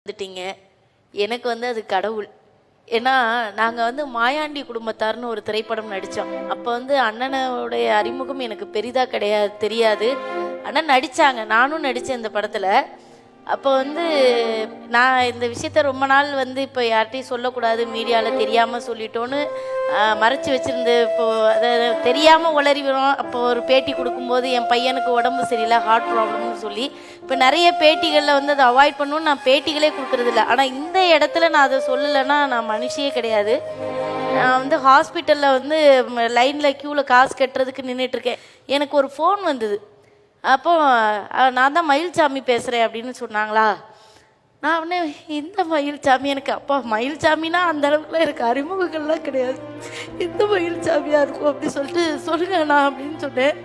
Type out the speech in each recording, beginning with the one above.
வந்துட்டீங்க. எனக்கு அது கடவுள். ஏன்னா நாங்கள் மாயாண்டி குடும்பத்தார்னு ஒரு திரைப்படம் நடித்தோம். அப்போ அண்ணனோடைய அறிமுகம் எனக்கு பெரிதாக தெரியாது. ஆனால் நடித்தாங்க, நானும் நடித்தேன் இந்த படத்தில். அப்போ நான் இந்த விஷயத்த ரொம்ப நாள் இப்போ யார்கிட்டையும் சொல்லக்கூடாது, மீடியாவில் தெரியாமல் சொல்லிட்டோன்னு மறைச்சி வச்சுருந்து. இப்போது அதை தெரியாமல் உளறிவிடும். அப்போ ஒரு பேட்டி கொடுக்கும்போது என் பையனுக்கு உடம்பு சரியில்லை, ஹார்ட் ப்ராப்ளம்னு சொல்லி இப்போ நிறைய பேட்டிகளில் அதை அவாய்ட் பண்ணணும்னு நான் பேட்டிகளே கொடுக்குறதில்ல. ஆனால் இந்த இடத்துல நான் அதை சொல்லலைன்னா நான் மனுஷியே கிடையாது. நான் ஹாஸ்பிட்டலில் லைனில் க்யூவில் காசு கட்டுறதுக்கு நின்றுட்டுருக்கேன். எனக்கு ஒரு ஃபோன் வந்தது. அப்போது நான் தான் மயில்சாமி பேசுகிறேன் அப்படின்னு சொன்னாங்களா. நான் உடனே இந்த மயில்சாமி, எனக்கு அப்பா மயில்சாமின்னா அந்த அளவுக்குலாம் எனக்கு அறிமுகங்கள்லாம் கிடையாது, இந்த மயில்சாமியாக இருக்கும் அப்படி சொல்லிட்டு சொல்லுங்கண்ணா அப்படின்னு சொன்னேன்.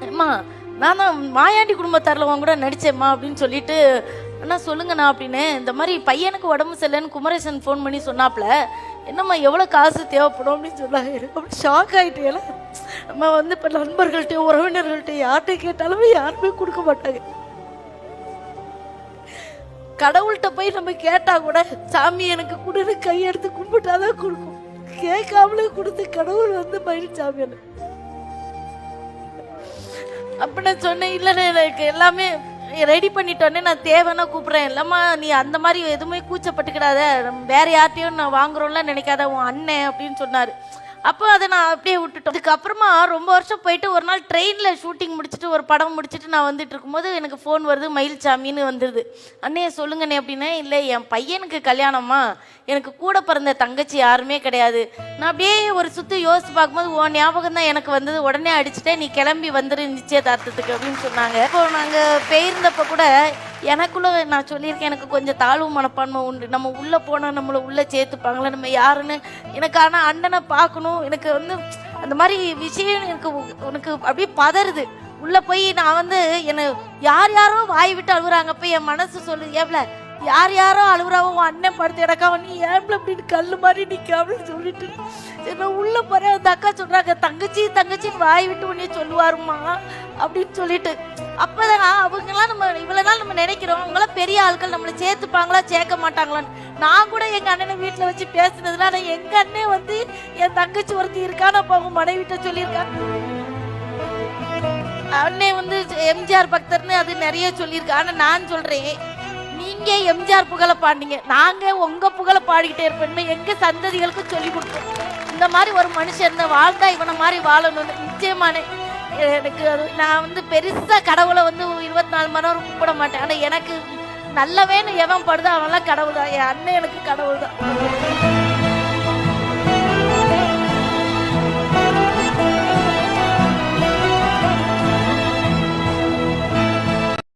அம்மா நான் தான் மாயாண்டி குடும்பத்தாரில் உன் கூட நடித்தேம்மா அப்படின்னு சொல்லிட்டு, அண்ணா சொல்லுங்கண்ணா அப்படின்னு. இந்த மாதிரி பையனுக்கு உடம்பு சரியில்லைன்னு குமரேசன் ஃபோன் பண்ணி சொன்னாப்புல, என்னம்மா எவ்வளோ காசு தேவைப்படும் அப்படின்னு சொன்னாங்க. எனக்கு அப்படி ஷாக் ஆகிட்டு. ஏன்னா நம்ம இப்போ நண்பர்கள்ட்டையும் உறவினர்கள்ட்டையும் யார்கிட்ட கேட்டாலுமே யாருமே கொடுக்க மாட்டாங்க. கடவுள்கிட்ட போய் நம்ம கேட்டால் கூட சாமி எனக்கு கொடுன்னு கையெடுத்து கும்பிட்டாதான் கொடுக்கும். கேட்காமலே கொடுத்து கடவுள் மயில்சாமி அப்போ நான் சொன்னேன், இல்லைண்ணே எனக்கு எல்லாமே ரெடி பண்ணிட்டோன்னே நான் தேவைன்னா கூப்பிட்றேன். இல்லைம்மா நீ அந்த மாதிரி எதுவுமே கூச்சப்பட்டுக்கிடாத, வேற யார்ட்டையும் நான் வாங்குறோம்லாம் நினைக்காத, உன் அண்ணன் அப்படின்னு சொன்னார். அப்போ அதை நான் அப்படியே விட்டுட்டோம். அதுக்கப்புறமா ரொம்ப வருஷம் போயிட்டு ஒரு நாள் ட்ரெயினில் ஷூட்டிங் முடிச்சுட்டு ஒரு படம் முடிச்சுட்டு நான் வந்துட்டு இருக்கும்போது எனக்கு ஃபோன் வருது, மயில்சாமின்னு வந்துடுது. அண்ணே சொல்லுங்கண்ணே அப்படின்னா, இல்லை என் பையனுக்கு கல்யாணமா, எனக்கு கூட பிறந்த தங்கச்சி யாருமே கிடையாது. நான் அப்படியே ஒரு சுற்றி யோசித்து பார்க்கும்போது உன் ஞாபகம் தான் எனக்கு வந்தது. உடனே அடிச்சுட்டேன், நீ கிளம்பி வந்துடு நிச்சயதார்த்தத்துக்கு அப்படின்னு சொன்னாங்க. இப்போ நாங்கள் போயிருந்தப்போ கூட எனக்குள்ளே நான் சொல்லியிருக்கேன், எனக்கு கொஞ்சம் தாழ்வு மனப்பான்மை உண்டு. நம்ம உள்ளே போனால் நம்மளை உள்ளே சேர்த்துப்பாங்களே, நம்ம யாருன்னு எனக்கு. ஆனால் அண்ணனை பார்க்கணும், எனக்கு அந்த மாதிரி விஷயம் எனக்கு அப்படியே பதறுது. உள்ளே போய் நான் என்னை யாரோ வாய் விட்டு அழுகுறாங்க. அப்போ என் மனசு சொல்லுது, ஏப்ல யாரோ அழுகுறாவோ, உன் அண்ணன் படுத்து இடக்காவ, நீ ஏப்ல அப்படின்னு கல் மாதிரி நிற்க அப்படின்னு சொல்லிட்டு நான் உள்ளே போகிறேன். அந்த அக்கா சொல்கிறாங்க, தங்கச்சின்னு வாய் விட்டு உடனே சொல்லுவாருமா அப்படின்னு சொல்லிட்டு. அப்போதான் அவங்கெல்லாம் இவ்வளோ நாள் நம்ம நினைக்கிறோம், அவங்களாம் பெரிய ஆட்கள், நம்மளை சேர்த்துப்பாங்களா சேர்க்க மாட்டாங்களான்னு. நான் கூட எங்கள் அண்ணனை வீட்டில் வச்சு பேசுனதுல, ஆனால் எங்கள் அண்ணன் என் தங்கச்சி ஒருத்தி இருக்கான்னு அப்போ அவங்க மனைவிட்ட சொல்லியிருக்காங்க. அண்ணன் எம்ஜிஆர் பக்தர்னு அது நிறைய சொல்லியிருக்கா. ஆனால் நான் சொல்கிறேன், நீங்கள் எம்ஜிஆர் புகழை பாடினீங்க, நாங்கள் உங்கள் புகழை பாடிக்கிட்டே இருப்போம். எங்கள் சந்ததிகளுக்கு சொல்லி கொடுப்போம், இந்த மாதிரி ஒரு மனுஷன் வாழ்ந்தா இவனை மாதிரி வாழணும்னு. நிச்சயமான எனக்கு நான் பெருசாக கடவுளை 24 மணி நேரம் கூப்பிட மாட்டேன். ஆனால் எனக்கு நல்லவேன்னு எவன் படுதோ அவன்லாம் கடவுள் தான். என் அண்ணன் எனக்கு கடவுள் தான்.